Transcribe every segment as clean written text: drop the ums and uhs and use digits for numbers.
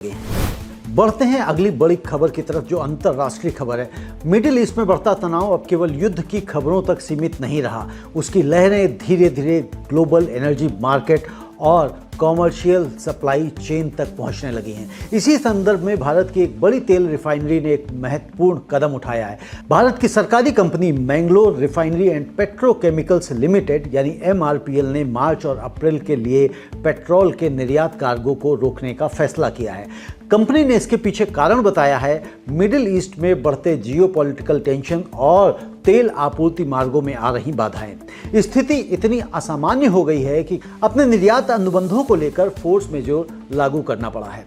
बढ़ते हैं अगली बड़ी खबर की तरफ, जो अंतर्राष्ट्रीय खबर है। मिडिल ईस्ट में बढ़ता तनाव अब केवल युद्ध की खबरों तक सीमित नहीं रहा, उसकी लहरें धीरे धीरे ग्लोबल एनर्जी मार्केट और कॉमर्शियल सप्लाई चेन तक पहुंचने लगी हैं। इसी संदर्भ में भारत की एक बड़ी तेल रिफाइनरी ने एक महत्वपूर्ण कदम उठाया है। भारत की सरकारी company Mangalore refinery and petrochemicals limited यानी MRPL ने मार्च और अप्रैल के लिए पेट्रोल के निर्यात कार्गो को रोकने का फैसला किया है। कंपनी ने इसके पीछे कारण बताया है मिडिल ईस्ट में बढ़ते जियोपॉलिटिकल टेंशन और तेल आपूर्ति मार्गों में आ रही बाधाएं। स्थिति इतनी असामान्य हो गई है कि अपने निर्यात अनुबंधों को लेकर फोर्स मेजोर लागू करना पड़ा है।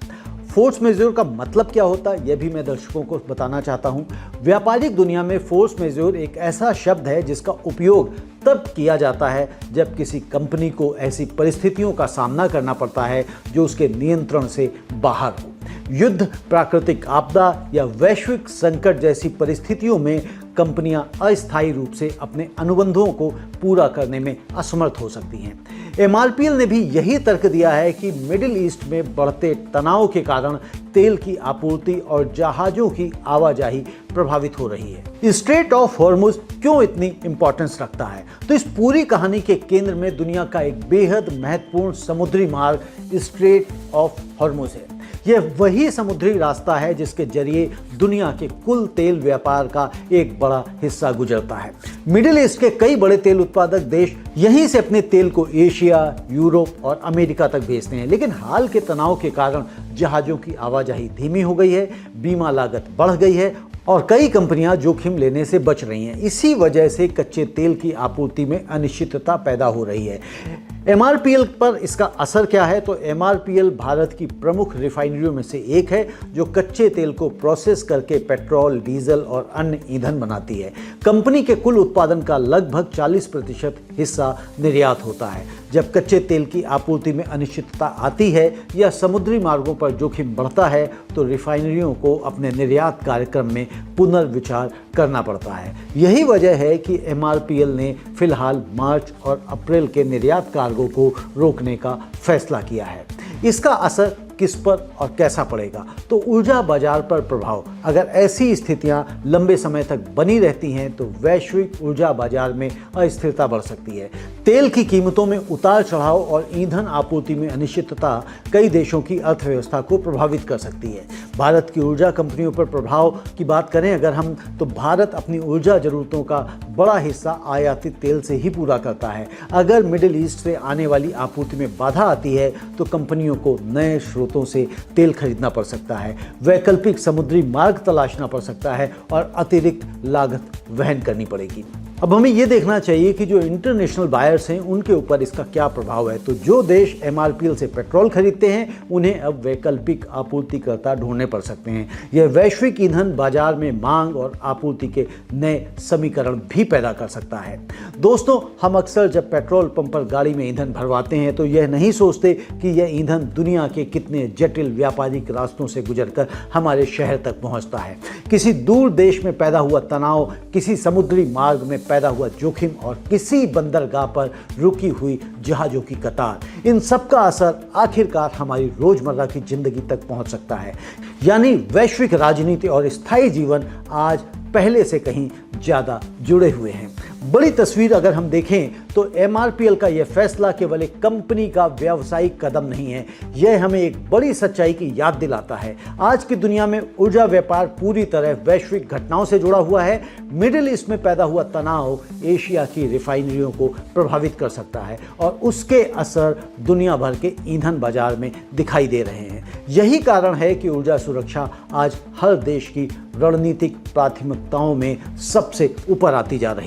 फोर्स मेजोर का मतलब क्या होता है, यह भी मैं दर्शकों को बताना चाहता हूं। व्यापारिक दुनिया में फोर्स मेजोर एक ऐसा शब्द है जिसका उपयोग तब किया जाता है जब किसी कंपनी को ऐसी परिस्थितियों का सामना करना पड़ता है जो उसके नियंत्रण से बाहर हो। युद्ध, प्राकृतिक आपदा या वैश्विक संकट जैसी परिस्थितियों में कंपनियां अस्थायी रूप से अपने अनुबंधों को पूरा करने में असमर्थ हो सकती हैं। MRPL ने भी यही तर्क दिया है कि मिडिल ईस्ट में बढ़ते तनाव के कारण तेल की आपूर्ति और जहाज़ों की आवाजाही प्रभावित हो रही है। स्ट्रेट ऑफ हॉर्मुज क्यों इतनी इंपॉर्टेंस रखता है? तो इस पूरी कहानी के केंद्र में दुनिया का एक बेहद महत्वपूर्ण समुद्री मार्ग स्ट्रेट ऑफ हॉर्मुज है। यह वही समुद्री रास्ता है जिसके जरिए दुनिया के कुल तेल व्यापार का एक बड़ा हिस्सा गुजरता है। मिडिल ईस्ट के कई बड़े तेल उत्पादक देश यहीं से अपने तेल को एशिया, यूरोप और अमेरिका तक भेजते हैं, लेकिन हाल के तनाव के कारण जहाज़ों की आवाजाही धीमी हो गई है, बीमा लागत बढ़ गई है और कई कंपनियां जोखिम लेने से बच रही हैं। इसी वजह से कच्चे तेल की आपूर्ति में अनिश्चितता पैदा हो रही है। MRPL पर इसका असर क्या है? तो MRPL भारत की प्रमुख रिफाइनरियों में से एक है जो कच्चे तेल को प्रोसेस करके पेट्रोल, डीजल और अन्य ईंधन बनाती है। कंपनी के कुल उत्पादन का लगभग 40% हिस्सा निर्यात होता है। जब कच्चे तेल की आपूर्ति में अनिश्चितता आती है या समुद्री मार्गों पर जोखिम बढ़ता है तो रिफाइनरियों को अपने निर्यात कार्यक्रम में पुनर्विचार करना पड़ता है। यही वजह है कि MRPL ने फिलहाल मार्च और अप्रैल के निर्यात कार्गो को रोकने का फैसला किया है। इसका असर किस पर और कैसा पड़ेगा? तो ऊर्जा बाजार पर प्रभाव। अगर ऐसी स्थितियां लंबे समय तक बनी रहती हैं तो वैश्विक ऊर्जा बाजार में अस्थिरता बढ़ सकती है। तेल की कीमतों में उतार चढ़ाव और ईंधन आपूर्ति में अनिश्चितता कई देशों की अर्थव्यवस्था को प्रभावित कर सकती है। भारत की ऊर्जा कंपनियों पर प्रभाव की बात करें अगर हम, तो भारत अपनी ऊर्जा जरूरतों का बड़ा हिस्सा आयातित तेल से ही पूरा करता है। अगर मिडिल ईस्ट से आने वाली आपूर्ति में बाधा आती है तो कंपनियों को नए स्रोतों से तेल खरीदना पड़ सकता है, वैकल्पिक समुद्री मार्ग तलाशना पड़ सकता है और अतिरिक्त लागत वहन करनी पड़ेगी। अब हमें यह देखना चाहिए कि जो इंटरनेशनल बायर्स हैं उनके ऊपर इसका क्या प्रभाव है। तो जो देश MRPL से पेट्रोल खरीदते हैं उन्हें अब वैकल्पिक आपूर्तिकर्ता ढूंढने पड़ सकते हैं। यह वैश्विक ईंधन बाजार में मांग और आपूर्ति के नए समीकरण भी पैदा कर सकता है। दोस्तों, हम अक्सर जब पेट्रोल पंप पर गाड़ी में ईंधन भरवाते हैं तो यह नहीं सोचते कि यह ईंधन दुनिया के कितने जटिल व्यापारिक रास्तों से गुजरकर हमारे शहर तक पहुंचता है। किसी दूर देश में पैदा हुआ तनाव, किसी समुद्री मार्ग में पैदा हुआ जोखिम और किसी बंदरगाह पर रुकी हुई जहाजों की कतार, इन सब का असर आखिरकार हमारी रोजमर्रा की जिंदगी तक पहुंच सकता है। यानी वैश्विक राजनीति और स्थायी जीवन आज पहले से कहीं ज्यादा जुड़े हुए हैं। बड़ी तस्वीर अगर हम देखें तो MRPL का यह फैसला केवल एक कंपनी का व्यावसायिक कदम नहीं है, यह हमें एक बड़ी सच्चाई की याद दिलाता है। आज की दुनिया में ऊर्जा व्यापार पूरी तरह वैश्विक घटनाओं से जुड़ा हुआ है। मिडिल ईस्ट में पैदा हुआ तनाव एशिया की रिफाइनरियों को प्रभावित कर सकता है और उसके असर दुनिया भर के ईंधन बाजार में दिखाई दे रहे हैं। यही कारण है कि ऊर्जा सुरक्षा आज हर देश की रणनीतिक प्राथमिकताओं में सबसे ऊपर आती जा रही है।